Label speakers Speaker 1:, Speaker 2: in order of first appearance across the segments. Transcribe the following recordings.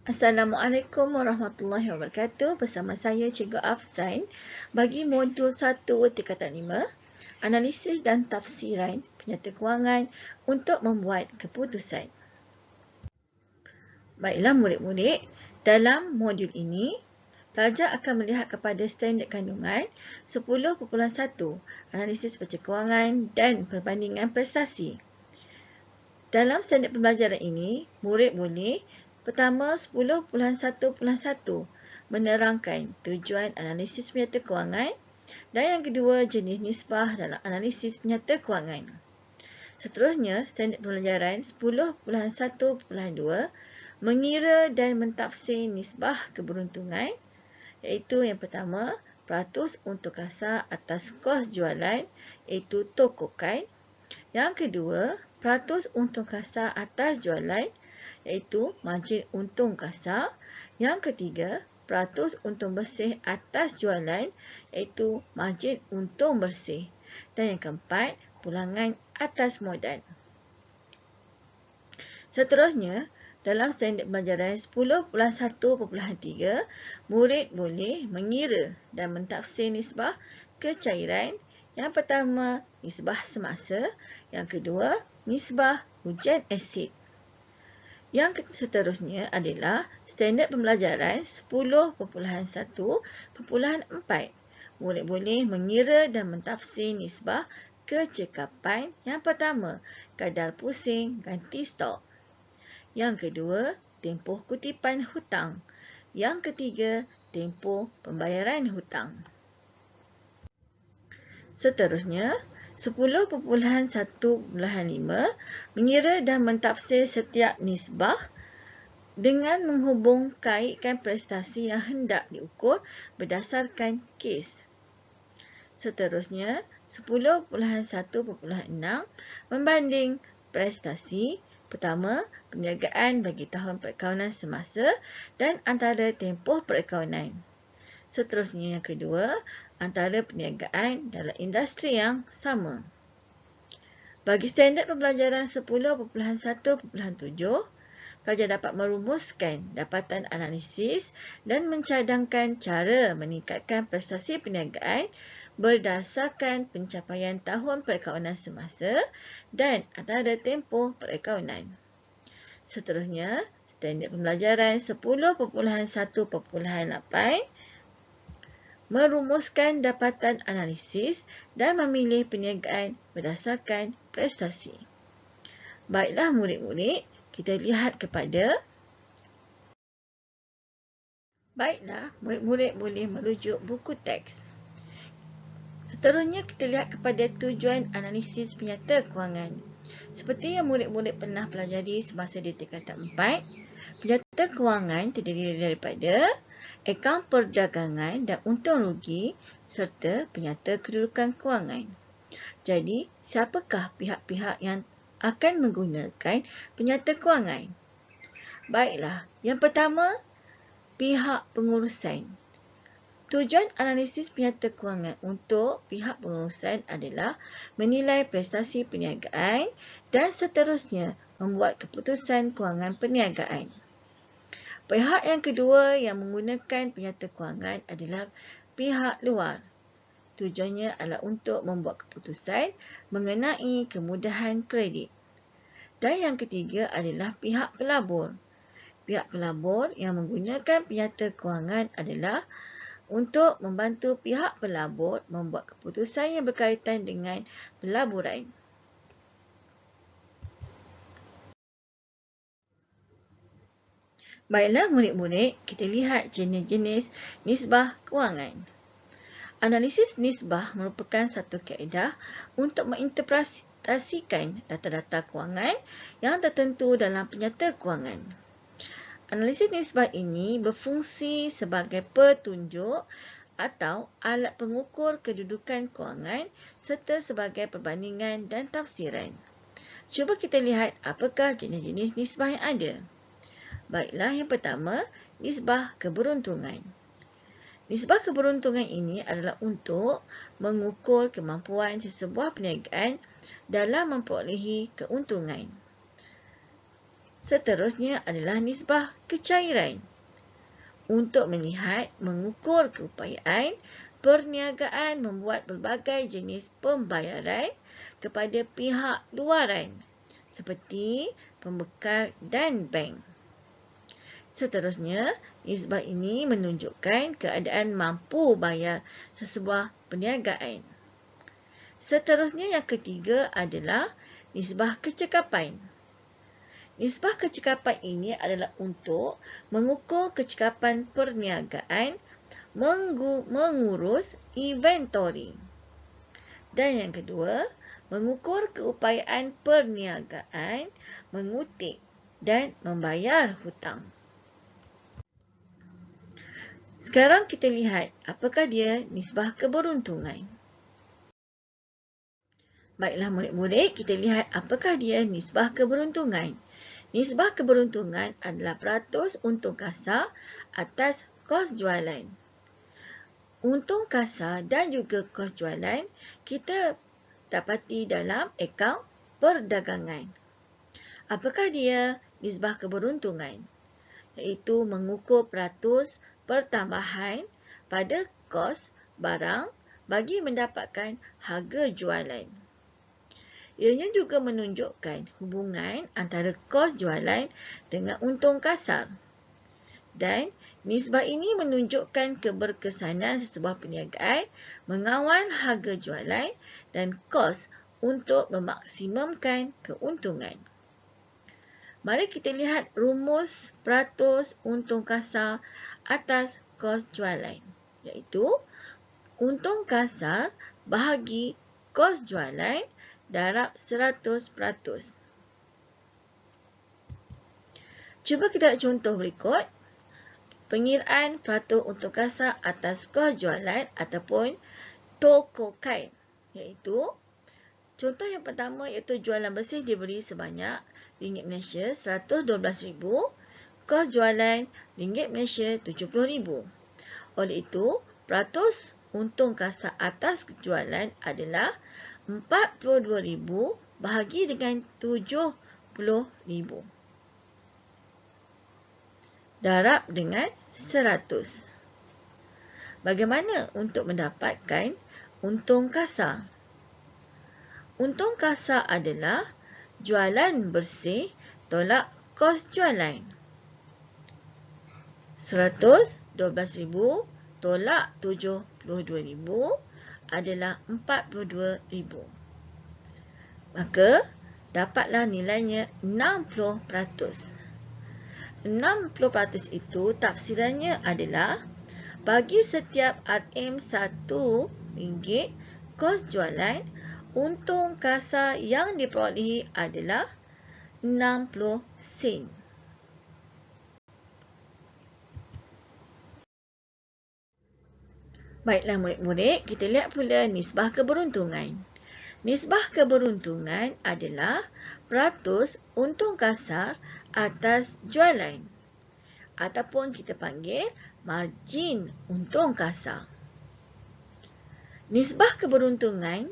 Speaker 1: Assalamualaikum warahmatullahi wabarakatuh. Bersama saya Cikgu Afzain bagi modul 1 tingkatan 5, analisis dan tafsiran penyata kewangan untuk membuat keputusan. Baiklah murid-murid, dalam modul ini pelajar akan melihat kepada standard kandungan 10.1 analisis penyata kewangan dan perbandingan prestasi. Dalam standard pembelajaran ini, murid boleh pertama 10.1.1 menerangkan tujuan analisis penyata kewangan dan yang kedua jenis nisbah dalam analisis penyata kewangan. Seterusnya, standard pembelajaran 10.1.2 mengira dan mentafsir nisbah keberuntungan, iaitu yang pertama, peratus untung kasar atas kos jualan, iaitu tokokan. Yang kedua, peratus untung kasar atas jualan, iaitu margin untung kasar. Yang ketiga, peratus untung bersih atas jualan, iaitu margin untung bersih. Dan yang keempat, pulangan atas modal. Seterusnya, dalam standard pembelajaran 10.1.3, murid boleh mengira dan mentafsir nisbah kecairan. Yang pertama, nisbah semasa. Yang kedua, nisbah hujan asid. Yang seterusnya adalah standard pembelajaran 10.1.4. Murid boleh mengira dan mentafsir nisbah kecekapan. Yang pertama, kadar pusing ganti stok. Yang kedua, tempoh kutipan hutang. Yang ketiga, tempoh pembayaran hutang. Seterusnya, 10.1.5 mengira dan mentafsir setiap nisbah dengan menghubung kaitkan prestasi yang hendak diukur berdasarkan kes. Seterusnya, 10.1.6 membanding prestasi. Pertama, perniagaan bagi tahun perakawanan semasa dan antara tempoh perakawanan. Seterusnya yang kedua, antara perniagaan dalam industri yang sama. Bagi standard pembelajaran 10.1.7, pelajar dapat merumuskan dapatan analisis dan mencadangkan cara meningkatkan prestasi perniagaan berdasarkan pencapaian tahun perakawanan semasa dan antara tempoh perakawanan. Seterusnya, standard pembelajaran 10.1.8 merumuskan dapatan analisis dan memilih perniagaan berdasarkan prestasi. Baiklah murid-murid, kita lihat kepada murid-murid boleh merujuk buku teks. Seterusnya kita lihat kepada tujuan analisis penyata kewangan. Seperti yang murid-murid pernah pelajari semasa di tingkatan 4, penyata kewangan terdiri daripada akaun perdagangan dan untung rugi serta penyata kedudukan kewangan. Jadi, siapakah pihak-pihak yang akan menggunakan penyata kewangan? Baiklah, yang pertama, pihak pengurusan. Tujuan analisis penyata kewangan untuk pihak pengurusan adalah menilai prestasi perniagaan dan seterusnya membuat keputusan kewangan perniagaan. Pihak yang kedua yang menggunakan penyata kewangan adalah pihak luar. Tujuannya adalah untuk membuat keputusan mengenai kemudahan kredit. Dan yang ketiga adalah pihak pelabur. Pihak pelabur yang menggunakan penyata kewangan adalah untuk membantu pihak pelabur membuat keputusan yang berkaitan dengan pelaburan. Baiklah murid-murid, kita lihat jenis-jenis nisbah kewangan. Analisis nisbah merupakan satu kaedah untuk menginterpretasikan data-data kewangan yang tertentu dalam penyata kewangan. Analisis nisbah ini berfungsi sebagai petunjuk atau alat pengukur kedudukan kewangan serta sebagai perbandingan dan tafsiran. Cuba kita lihat apakah jenis-jenis nisbah yang ada. Baiklah, yang pertama, nisbah keberuntungan. Nisbah keberuntungan ini adalah untuk mengukur kemampuan sesebuah perniagaan dalam memperolehi keuntungan. Seterusnya adalah nisbah kecairan. Untuk melihat mengukur keupayaan perniagaan membuat berbagai jenis pembayaran kepada pihak luaran seperti pembekal dan bank. Seterusnya, nisbah ini menunjukkan keadaan mampu bayar sesebuah perniagaan. Seterusnya yang ketiga adalah nisbah kecekapan. Nisbah kecekapan ini adalah untuk mengukur kecekapan perniagaan mengurus inventory. Dan yang kedua, mengukur keupayaan perniagaan mengutip dan membayar hutang. Sekarang kita lihat apakah dia nisbah keberuntungan. Baiklah murid-murid, kita lihat apakah dia nisbah keberuntungan. Nisbah keberuntungan adalah peratus untung kasar atas kos jualan. Untung kasar dan juga kos jualan kita dapati dalam akaun perdagangan. Apakah dia nisbah keberuntungan? Iaitu mengukur peratus pertambahan pada kos barang bagi mendapatkan harga jualan. Ianya juga menunjukkan hubungan antara kos jualan dengan untung kasar. Dan nisbah ini menunjukkan keberkesanan sesebuah perniagaan mengawal harga jualan dan kos untuk memaksimumkan keuntungan. Mari kita lihat rumus peratus untung kasar atas kos jualan, iaitu untung kasar bahagi kos jualan darab 100%. Cuba kita contoh berikut. Pengiraan peratus untung kasar atas kos jualan ataupun tokokan. Iaitu, contoh yang pertama iaitu jualan bersih diberi sebanyak RM Malaysia 112,000, kos jualan RM Malaysia 70,000. Oleh itu, peratus untung kasar atas jualan adalah RM42,000 bahagi dengan RM70,000 darab dengan 100. Bagaimana untuk mendapatkan untung kasar? Untung kasar adalah jualan bersih tolak kos jualan. 112,000 tolak 72,000 adalah 42,000. Maka, dapatlah nilainya 60%. 60% itu tafsirannya adalah bagi setiap RM1 kos jualan, untung kasar yang diperolehi adalah 60 sen. Baiklah murid-murid, kita lihat pula nisbah keberuntungan. Nisbah keberuntungan adalah peratus untung kasar atas jualan ataupun kita panggil margin untung kasar. Nisbah keberuntungan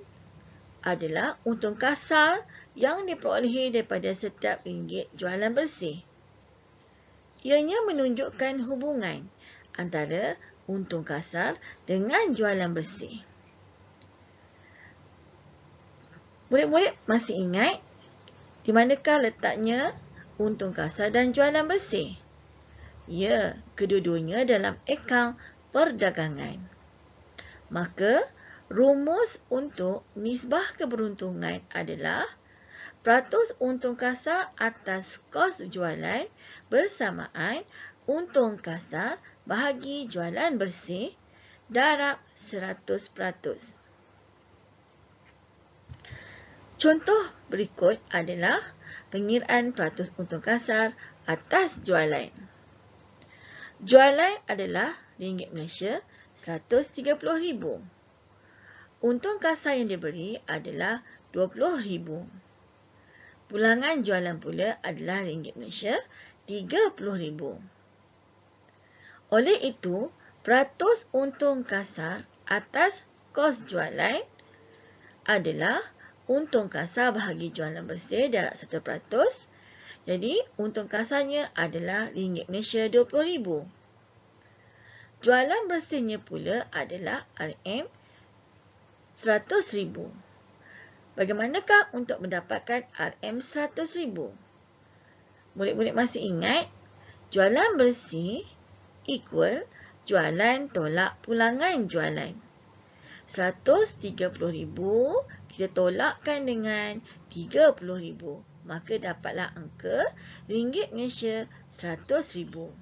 Speaker 1: adalah untung kasar yang diperolehi daripada setiap ringgit jualan bersih. Ianya menunjukkan hubungan antara untung kasar dengan jualan bersih. Murid-murid masih ingat di manakah letaknya untung kasar dan jualan bersih? Ya, kedua-duanya dalam akaun perdagangan. Maka, rumus untuk nisbah keberuntungan adalah peratus untung kasar atas kos jualan bersamaan untung kasar bahagi jualan bersih darab 100%. Contoh berikut adalah pengiraan peratus untung kasar atas jualan. Jualan adalah ringgit Malaysia 130,000. Untung kasar yang diberi adalah 20,000. Pulangan jualan pula adalah ringgit Malaysia 30,000. Oleh itu, peratus untung kasar atas kos jualan adalah untung kasar bahagi jualan bersih darab 100 Jadi, untung kasarnya adalah ringgit Malaysia RM20,000. Jualan bersihnya pula adalah RM100,000. Bagaimanakah untuk mendapatkan RM100,000? Murid-murid masih ingat? Jualan bersih equal jualan tolak pulangan jualan. RM130,000 kita tolakkan dengan RM30,000. Maka dapatlah angka ringgit Malaysia RM100,000.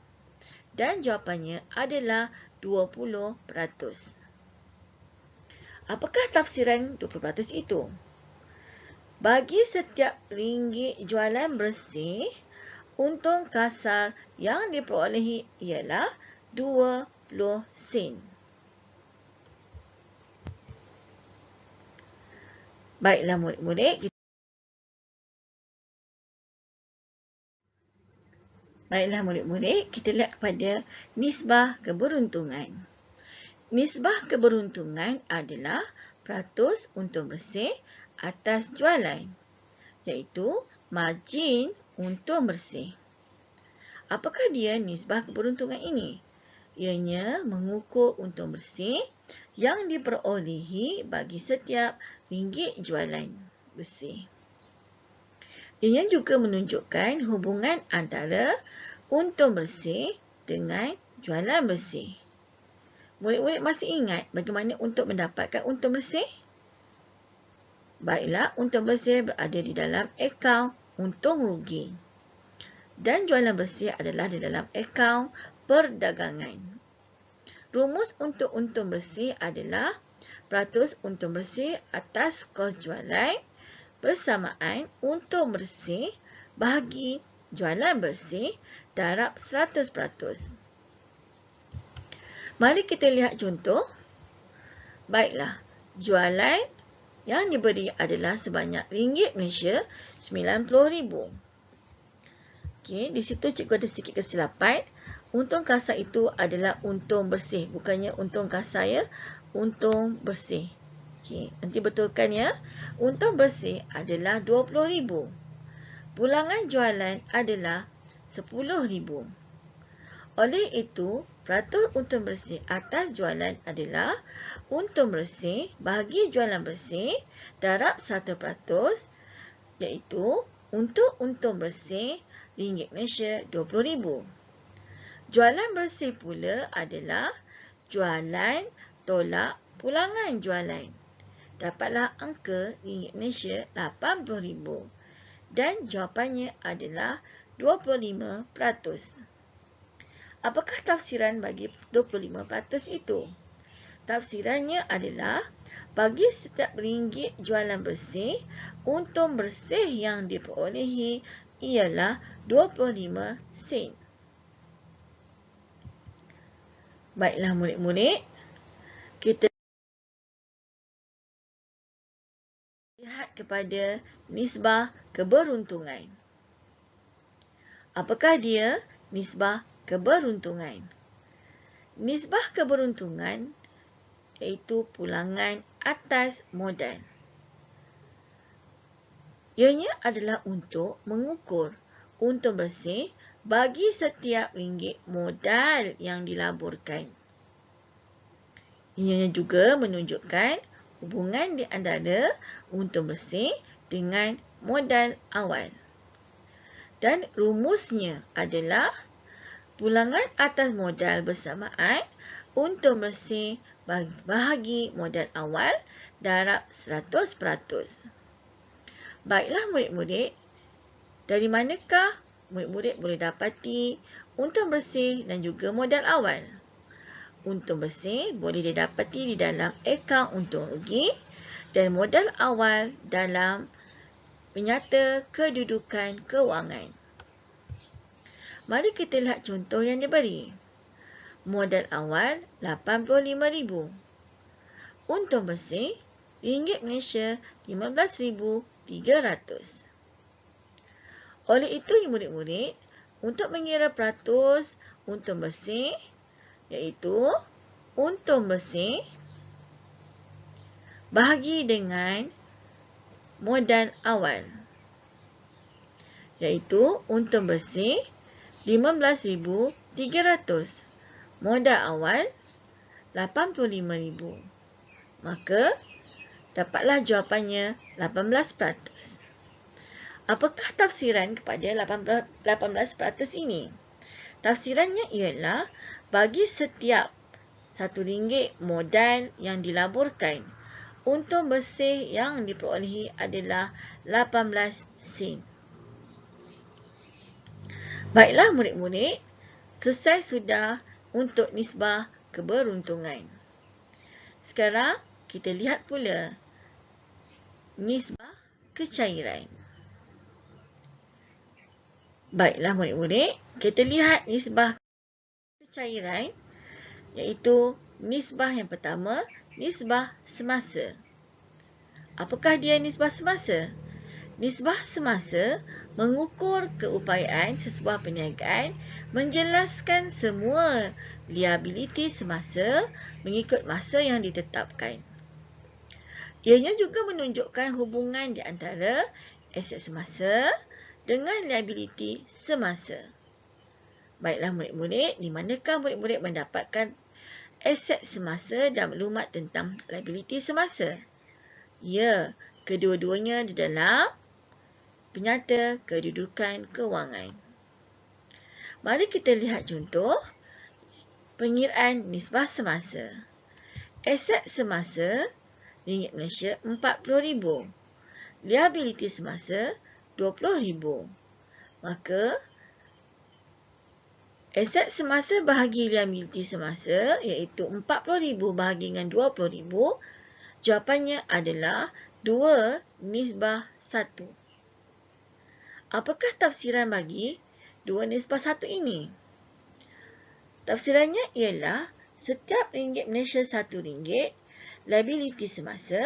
Speaker 1: Dan jawapannya adalah 20%. Apakah tafsiran 20% itu? Bagi setiap ringgit jualan bersih, untung kasar yang diperolehi ialah 20 sen. Baiklah murid-murid, kita lihat kepada nisbah keberuntungan. Nisbah keberuntungan adalah peratus untung bersih atas jualan, iaitu margin untung bersih. Apakah dia nisbah keberuntungan ini? Ianya mengukur untung bersih yang diperolehi bagi setiap ringgit jualan bersih. Ianya juga menunjukkan hubungan antara untung bersih dengan jualan bersih. Murid-murid masih ingat bagaimana untuk mendapatkan untung bersih? Baiklah, untung bersih berada di dalam akaun untung rugi. Dan jualan bersih adalah di dalam akaun perdagangan. Rumus untuk untung bersih adalah peratus untung bersih atas kos jualan bersamaan untung bersih bahagi jualan bersih darab 100%. Mari kita lihat contoh. Baiklah, jualan yang diberi adalah sebanyak ringgit Malaysia RM90,000. Okey, di situ cikgu ada sedikit kesilapan. Untung kasar itu adalah untung bersih. Bukannya untung kasar ya. Untung bersih. Okey, nanti betulkan ya. Untung bersih adalah RM20,000. Pulangan jualan adalah RM10,000. Oleh itu, peratus untung bersih atas jualan adalah untung bersih bahagi jualan bersih darab 100%, iaitu untuk untung bersih ringgit Malaysia RM20,000. Jualan bersih pula adalah jualan tolak pulangan jualan. Dapatlah angka ringgit Malaysia RM80,000. Dan jawapannya adalah 25%. Apakah tafsiran bagi 25% itu? Tafsirannya adalah bagi setiap ringgit jualan bersih, untung bersih yang diperolehi ialah 25 sen. Baiklah murid-murid, kita lihat kepada nisbah keberuntungan. Apakah dia nisbah keberuntungan? Nisbah keberuntungan iaitu pulangan atas modal. Ianya adalah untuk mengukur untung bersih bagi setiap ringgit modal yang dilaburkan. Ianya juga menunjukkan hubungan di antara untung bersih dengan modal awal. Dan rumusnya adalah pulangan atas modal bersamaan untung bersih bahagi modal awal darab 100%. Baiklah murid-murid, dari manakah murid-murid boleh dapati untung bersih dan juga modal awal? Untung bersih boleh didapati di dalam akaun untung rugi dan modal awal dalam penyata kedudukan kewangan. Mari kita lihat contoh yang diberi. Modal awal RM85,000. Untung bersih ringgit Malaysia RM15,300. Oleh itu, murid-murid, untuk mengira peratus untung bersih, iaitu untung bersih bahagi dengan modal awal. iaitu untung bersih 15,300. Modal awal 85,000. Maka dapatlah jawapannya 18%. Apakah tafsiran kepada 18% ini? Tafsirannya ialah bagi setiap RM1 modal yang dilaburkan, untung bersih yang diperolehi adalah 18 sen. Baiklah murid-murid, selesai sudah untuk nisbah keberuntungan. Sekarang kita lihat pula nisbah kecairan. Baiklah murid-murid, kita lihat nisbah kecairan, iaitu nisbah yang pertama, nisbah semasa. Apakah dia nisbah semasa? Nisbah semasa mengukur keupayaan sesebuah perniagaan menjelaskan semua liabiliti semasa mengikut masa yang ditetapkan. Ianya juga menunjukkan hubungan di antara aset semasa dengan liabiliti semasa. Baiklah murid-murid, di manakah murid-murid mendapatkan aset semasa dan maklumat tentang liabiliti semasa? Ya, kedua-duanya di dalam penyata kedudukan kewangan. Mari kita lihat contoh pengiraan nisbah semasa. Aset semasa ringgit Malaysia RM40,000. Liabiliti semasa RM20,000. Maka aset semasa bahagi liabiliti semasa iaitu RM40,000 bahagi dengan RM20,000. Jawapannya adalah 2:1. Apakah tafsiran bagi 2:1 ini? Tafsirannya ialah setiap ringgit Malaysia RM1, liabiliti semasa,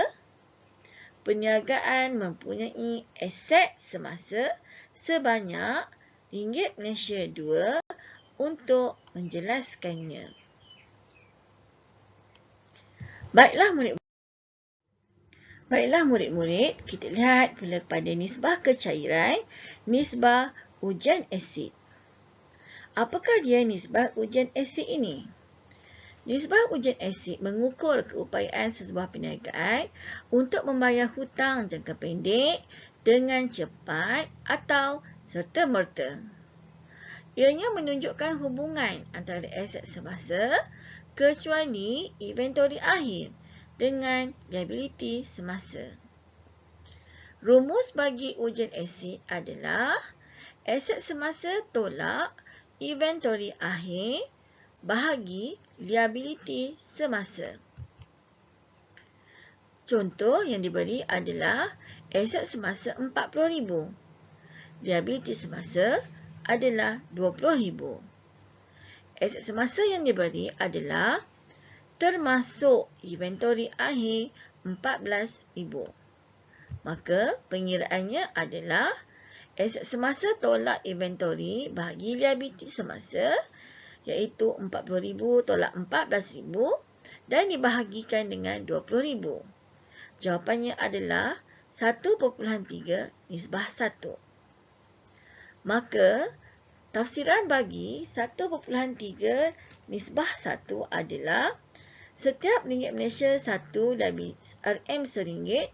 Speaker 1: perniagaan mempunyai aset semasa sebanyak ringgit Malaysia 2 untuk menjelaskannya. Baiklah murid-murid, kita lihat pula pada nisbah kecairan, nisbah ujian asid. Apakah dia nisbah ujian asid ini? Nisbah ujian asid mengukur keupayaan sesebuah perniagaan untuk membayar hutang jangka pendek dengan cepat atau serta-merta. Ianya menunjukkan hubungan antara aset semasa kecuali inventory akhir dengan liabiliti semasa. Rumus bagi ujian asid adalah aset semasa tolak inventory akhir bahagi liabiliti semasa. Contoh yang diberi adalah aset semasa RM40,000. Liabiliti semasa adalah RM20,000. Aset semasa yang diberi adalah termasuk inventory akhir RM14,000. Maka pengiraannya adalah aset semasa tolak inventory bahagi liabiliti semasa iaitu RM40,000 tolak RM14,000 dan dibahagikan dengan RM20,000. Jawapannya adalah 1.3/1. Maka tafsiran bagi 1.3/1 adalah setiap ringgit Malaysia 1 RM1,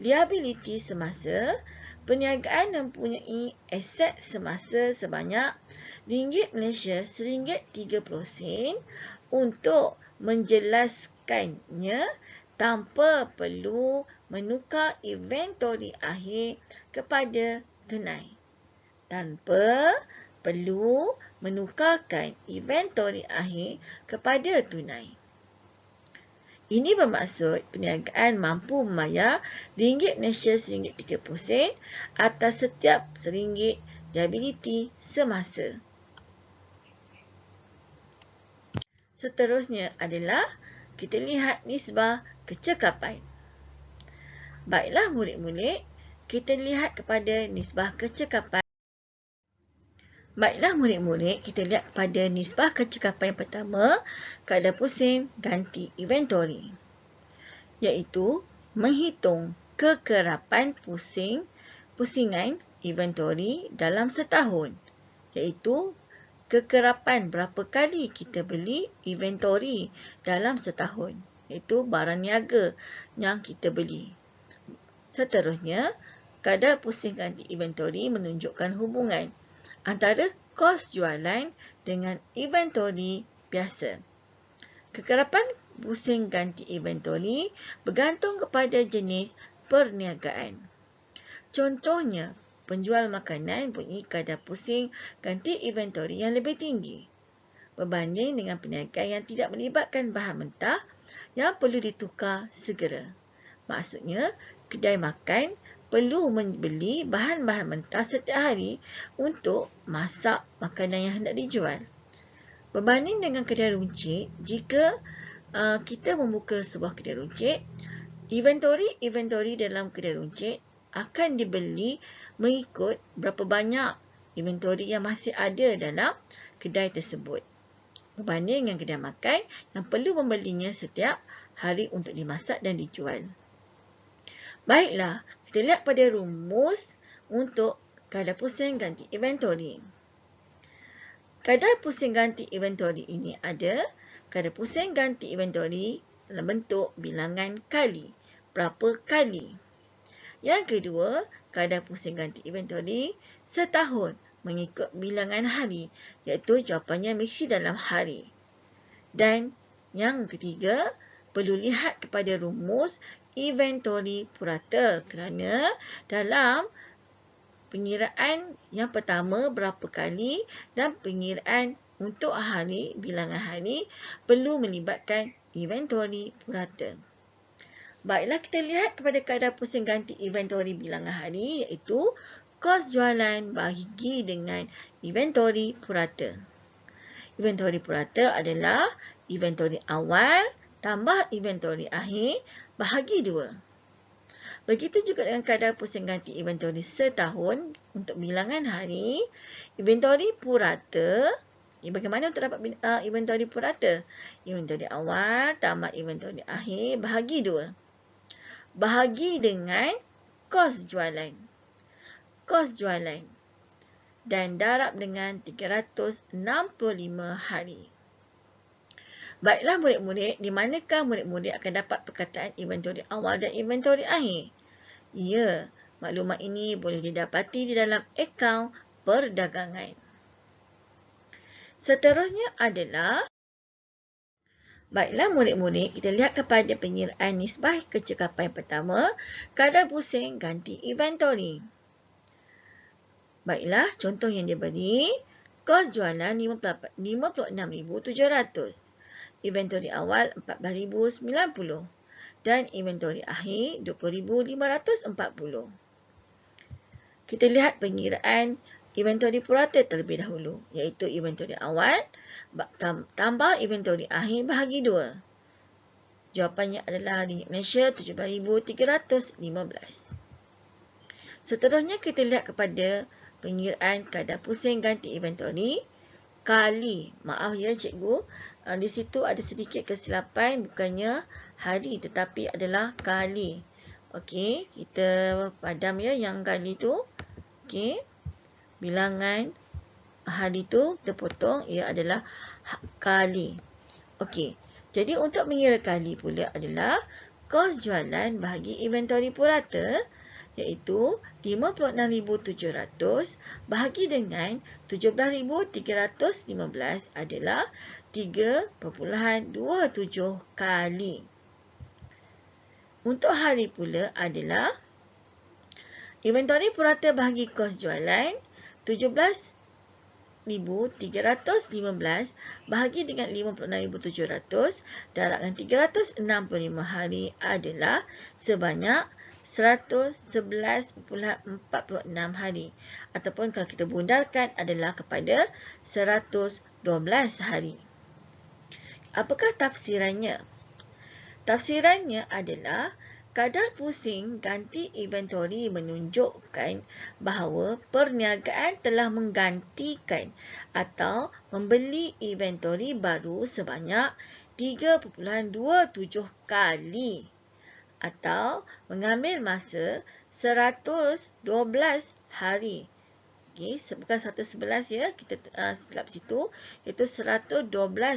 Speaker 1: liabiliti semasa, perniagaan mempunyai aset semasa sebanyak ringgit Malaysia RM1.30 untuk menjelaskannya tanpa perlu menukar inventory akhir kepada tunai. Tanpa perlu menukarkan inventory akhir kepada tunai. Ini bermaksud perniagaan mampu membayar ringgit Malaysia RM1.30 atas setiap RM1 liabiliti semasa. Seterusnya adalah kita lihat nisbah kecekapan. Baiklah murid-murid, kita lihat kepada nisbah kecekapan. Baiklah murid-murid, kita lihat pada nisbah kecekapan yang pertama, keadaan pusing ganti inventory. Iaitu menghitung kekerapan pusingan inventory dalam setahun, iaitu kekerapan berapa kali kita beli inventory dalam setahun, iaitu barang niaga yang kita beli. Seterusnya, kadar pusing ganti inventory menunjukkan hubungan antara kos jualan dengan inventory biasa. Kekerapan pusing ganti inventory bergantung kepada jenis perniagaan. Contohnya, penjual makanan mempunyai kadar pusing ganti inventory yang lebih tinggi berbanding dengan perniagaan yang tidak melibatkan bahan mentah yang perlu ditukar segera. Maksudnya, kedai makan perlu membeli bahan-bahan mentah setiap hari untuk masak makanan yang hendak dijual. Berbanding dengan kedai runcit, jika kita membuka sebuah kedai runcit, inventory dalam kedai runcit akan dibeli mengikut berapa banyak inventory yang masih ada dalam kedai tersebut. Berbanding dengan kedai makan yang perlu membelinya setiap hari untuk dimasak dan dijual. Baiklah, kita lihat pada rumus untuk kadar pusing ganti inventory. Kadar pusing ganti inventory ini ada kadar pusing ganti inventory dalam bentuk bilangan kali. Berapa kali? Yang kedua, kadar pusing ganti inventory setahun mengikut bilangan hari, iaitu jawapannya mesti dalam hari. Dan yang ketiga, perlu lihat kepada rumus inventory purata kerana dalam pengiraan yang pertama berapa kali dan pengiraan untuk hari, bilangan hari perlu melibatkan inventory purata. Baiklah, kita lihat kepada kadar pusing ganti inventory bilangan hari, iaitu kos jualan bahagi dengan inventory purata. Inventory purata adalah inventory awal tambah inventory akhir bahagi 2. Begitu juga dengan kadar pusing ganti inventory setahun untuk bilangan hari, inventory purata. Bagaimana untuk dapat inventory purata? Inventory awal tambah inventory akhir bahagi 2. Bahagi dengan kos jualan. Kos jualan. Dan darab dengan 365 hari. Baiklah murid-murid, di manakah murid-murid akan dapat perkataan inventory awal dan inventory akhir? Ya, maklumat ini boleh didapati di dalam akaun perdagangan. Seterusnya adalah, baiklah murid-murid, kita lihat kepada pengiraan nisbah kecekapan pertama, kadar pusing ganti inventory. Baiklah, contoh yang diberi, kos jualan 56,700. Inventory awal 14,090 dan inventory akhir 20,540. Kita lihat pengiraan inventory purata terlebih dahulu, iaitu inventory awal tambah inventory akhir bahagi 2. Jawapannya adalah ringgit Malaysia 17,315. Seterusnya kita lihat kepada pengiraan kadar pusing ganti inventory kali. Maaf ya cikgu, di situ ada sedikit kesilapan, bukannya hari tetapi adalah kali. Okey, kita padam ya yang kali tu. Okey, bilangan hari tu kita potong, ia adalah kali. Okey, jadi untuk mengira kali pula adalah kos jualan bahagi inventory purata, iaitu 56,700 bahagi dengan 17,315 adalah 3.27 kali. Untuk hari pula adalah inventory purata bahagi kos jualan 17,315 bahagi dengan 56,700 darabkan 365 hari adalah sebanyak 111.46 hari, ataupun kalau kita bundarkan adalah kepada 112 hari. Apakah tafsirannya? Tafsirannya adalah kadar pusing ganti inventory menunjukkan bahawa perniagaan telah menggantikan atau membeli inventory baru sebanyak 3.27 kali atau mengambil masa 112 hari. Okey, bukan 111 ya, kita silap situ. Itu 112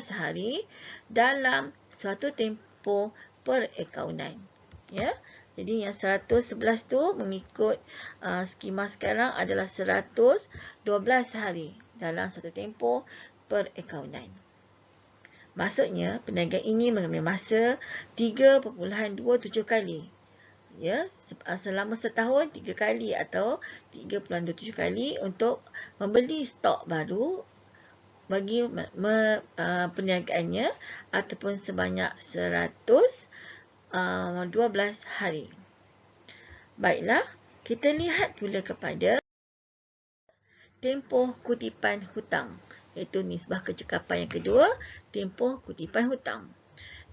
Speaker 1: hari dalam suatu tempoh perakaunan. Ya. Jadi yang 111 tu mengikut skema sekarang adalah 112 hari dalam satu tempoh perakaunan. Maksudnya, perniagaan ini mengambil masa 3.27 kali. Ya, selama setahun 3 kali atau 3.27 kali untuk membeli stok baru bagi perniagaannya ataupun sebanyak 112 hari. Baiklah, kita lihat pula kepada tempoh kutipan hutang, iaitu nisbah kecekapan yang kedua, tempoh kutipan hutang.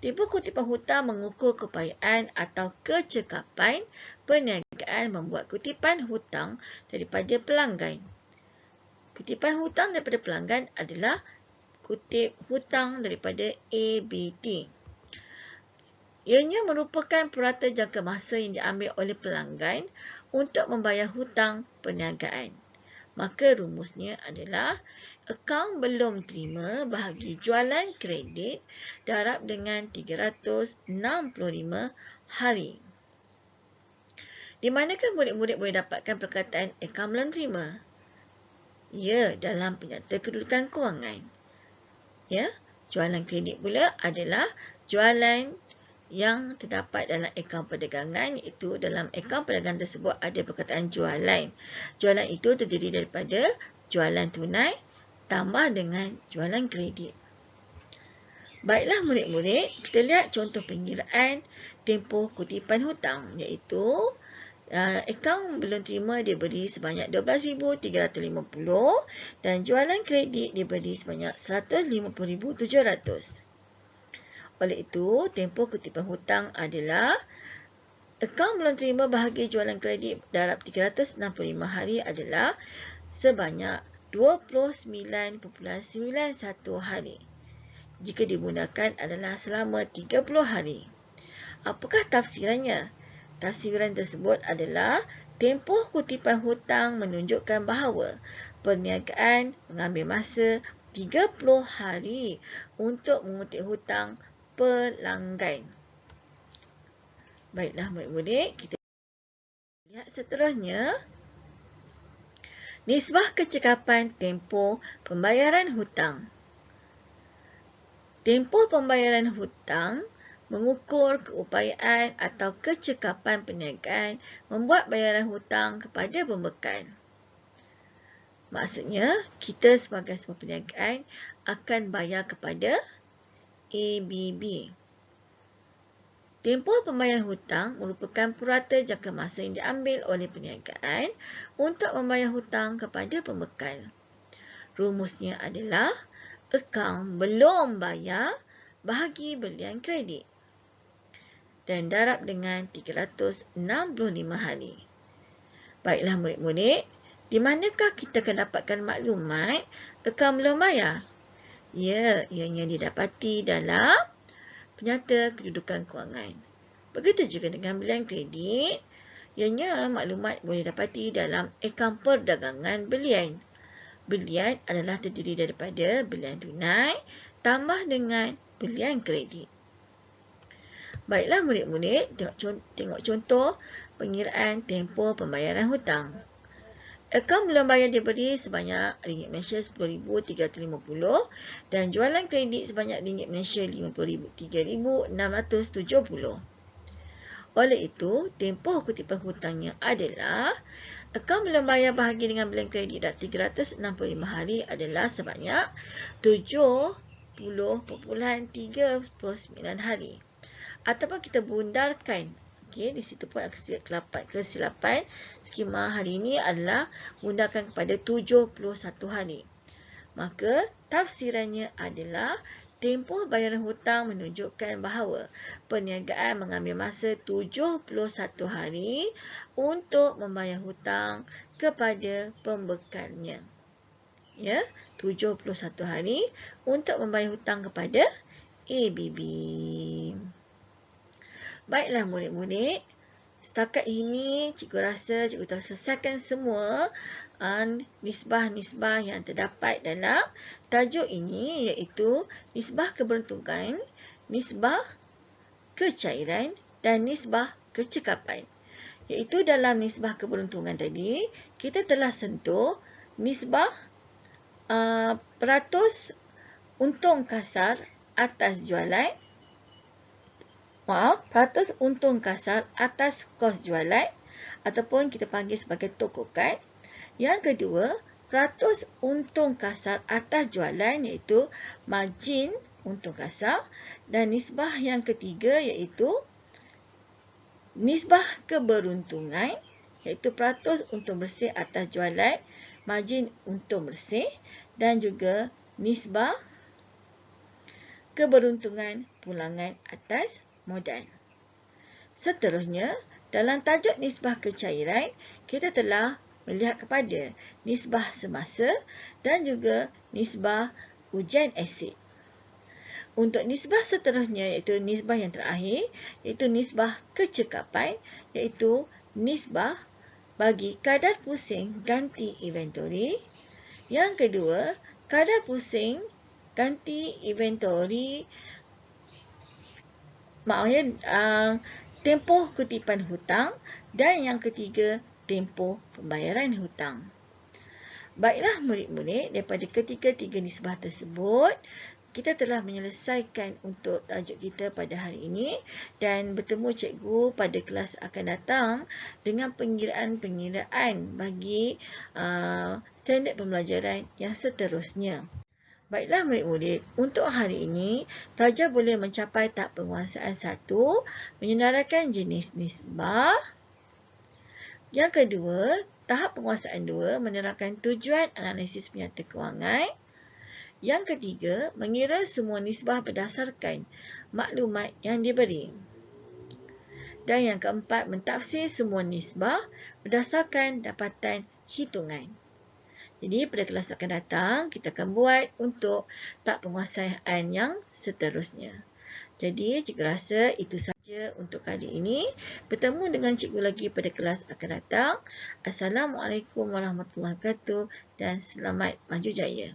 Speaker 1: Tempoh kutipan hutang mengukur keupayaan atau kecekapan perniagaan membuat kutipan hutang daripada pelanggan. Kutipan hutang daripada pelanggan adalah kutip hutang daripada ABT. Ianya merupakan purata jangka masa yang diambil oleh pelanggan untuk membayar hutang perniagaan. Maka rumusnya adalah akaun belum terima bahagi jualan kredit darab dengan 365 hari. Di manakah murid-murid boleh dapatkan perkataan akaun belum terima? Ya, dalam penyata kedudukan kewangan. Ya, jualan kredit pula adalah jualan yang terdapat dalam akaun perdagangan, iaitu dalam akaun perdagangan tersebut ada perkataan jualan. Jualan itu terdiri daripada jualan tunai tambah dengan jualan kredit. Baiklah murid-murid, kita lihat contoh pengiraan tempoh kutipan hutang, iaitu akaun belum terima diberi sebanyak 12,350 dan jualan kredit diberi sebanyak 150,700. Oleh itu, tempoh kutipan hutang adalah akaun belum terima bahagi jualan kredit darab 365 hari adalah sebanyak 29.91 hari. Jika digunakan adalah selama 30 hari. Apakah tafsirannya? Tafsiran tersebut adalah tempoh kutipan hutang menunjukkan bahawa perniagaan mengambil masa 30 hari untuk mengutip hutang pelanggan. Baiklah murid-murid, kita lihat seterusnya. Nisbah kecekapan tempoh pembayaran hutang. Tempoh pembayaran hutang mengukur keupayaan atau kecekapan perniagaan membuat bayaran hutang kepada pembekal. Maksudnya, kita sebagai sebuah perniagaan akan bayar kepada ABB. Tempoh pembayaran hutang merupakan purata jangka masa yang diambil oleh perniagaan untuk membayar hutang kepada pembekal. Rumusnya adalah akaun belum bayar bahagi belian kredit dan darab dengan 365 hari. Baiklah murid-murid, di manakah kita akan dapatkan maklumat akaun belum bayar? Ya, ianya didapati dalam penyata kedudukan kewangan. Begitu juga dengan belian kredit, ianya maklumat boleh dapati dalam akaun perdagangan belian. Belian adalah terdiri daripada belian tunai tambah dengan belian kredit. Baiklah murid-murid, tengok contoh pengiraan tempoh pembayaran hutang. Akaun belum bayar diberi sebanyak RM Malaysia 10,350 dan jualan kredit sebanyak RM Malaysia 3,670. Oleh itu, tempoh kutipan hutangnya adalah akaun belum bayar bahagi dengan belian kredit dan 365 hari adalah sebanyak 70.39 hari. Ataupun kita bundarkan. Okey, di situ pun kesilapan skema hari ini adalah bundarkan kepada 71 hari. Maka tafsirannya adalah tempoh bayaran hutang menunjukkan bahawa perniagaan mengambil masa 71 hari untuk membayar hutang kepada pembekalnya. Ya, 71 hari untuk membayar hutang kepada ABB. Baiklah murid-murid, Setakat ini, cikgu rasa cikgu telah selesaikan semua nisbah-nisbah yang terdapat dalam tajuk ini, iaitu nisbah keberuntungan, nisbah kecairan dan nisbah kecekapan. Iaitu dalam nisbah keberuntungan tadi, kita telah sentuh nisbah peratus untung kasar atas jualan, peratus untung kasar atas kos jualan ataupun kita panggil sebagai tokokan. Yang kedua, peratus untung kasar atas jualan iaitu margin untung kasar. Dan nisbah yang ketiga iaitu nisbah keberuntungan iaitu peratus untung bersih atas jualan, margin untung bersih dan juga nisbah keberuntungan pulangan atas modal. Seterusnya, dalam tajuk nisbah kecairan, kita telah melihat kepada nisbah semasa dan juga nisbah ujian asid. Untuk nisbah seterusnya, iaitu nisbah yang terakhir, iaitu nisbah kecekapan, iaitu nisbah bagi kadar pusing ganti inventory. Yang kedua, kadar pusing ganti inventory, tempoh kutipan hutang, dan yang ketiga, tempoh pembayaran hutang. Baiklah murid-murid, daripada ketiga-tiga nisbah tersebut, kita telah menyelesaikan untuk tajuk kita pada hari ini dan bertemu cikgu pada kelas akan datang dengan pengiraan-pengiraan bagi standard pembelajaran yang seterusnya. Baiklah murid-murid, untuk hari ini, pelajar boleh mencapai tahap penguasaan 1, menyenaraikan jenis nisbah. Yang kedua, tahap penguasaan 2, menerangkan tujuan analisis penyata kewangan. Yang ketiga, mengira semua nisbah berdasarkan maklumat yang diberi. Dan yang keempat, mentafsir semua nisbah berdasarkan dapatan hitungan. Jadi pada kelas akan datang, kita akan buat untuk tahap penguasaan yang seterusnya. Jadi cikgu rasa itu saja untuk kali ini. Bertemu dengan cikgu lagi pada kelas akan datang. Assalamualaikum warahmatullahi wabarakatuh dan selamat maju jaya.